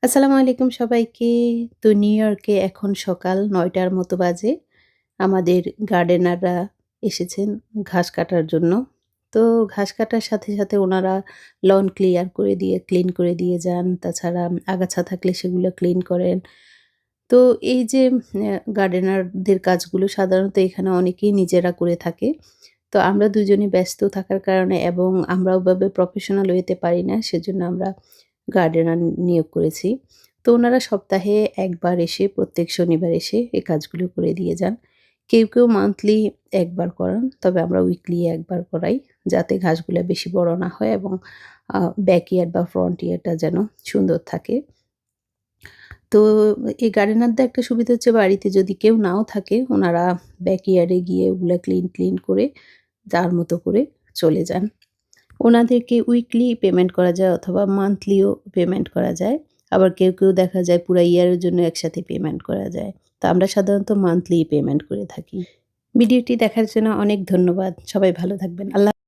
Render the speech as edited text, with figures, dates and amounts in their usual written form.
আসসালামু আলাইকুম সবাইকে। তো নিউ ইয়র্কে এখন সকাল ৯ টার মতো বাজে। আমাদের গার্ডেনাররা এসেছেন ঘাস কাটার জন্য। তো ঘাস কাটার সাথে, সাথে উনারা লন ক্লিন করে দিয়ে যান। তাছাড়া আগাছা থাকলে সেগুলো ক্লিন করেন। তো এই যে গার্ডেনারদের কাজগুলো সাধারণত এখানে অনেকেই নিজেরা করে থাকে। তো আমরা দুজনই ব্যস্ত থাকার কারণে এবং আমরা ওভাবে প্রফেশনাল ওয়েতে পারি না। সেজন্য আমরা গার্ডেনার নিয়োগ করেছি। তো উনারা সপ্তাহে ১ বার এসে প্রত্যেক শনিবার এসে এই কাজগুলো করে দিয়ে যান। কেউ মান্থলি ১ বার করান। তবে আমরা উইকলি ১ বার করাই। যাতে ঘাসগুলা বেশি বড় না হয় এবং ব্যাকইয়ার্ড বা ফ্রন্ট ইয়ার্ডটা যেন সুন্দর থাকে। তো এই গার্ডেনারদের একটা সুবিধা হচ্ছে বাড়িতে যদি কেউ নাও থাকে উনারা ব্যাকইয়ার্ডে গিয়ে ওগুলা ক্লিন করে তার মতো করে চলে যান। ওনাদেরকে উইকলি পেমেন্ট করা যায় অথবা মান্থলিও পেমেন্ট করা যায়। আবার কেউ দেখা যায় পুরা ইয়ারের জন্য একসাথে পেমেন্ট করা যায়। তো আমরা সাধারণত মান্থলি পেমেন্ট করে থাকি। ভিডিওটি দেখার জন্য অনেক ধন্যবাদ। সবাই ভালো থাকবেন।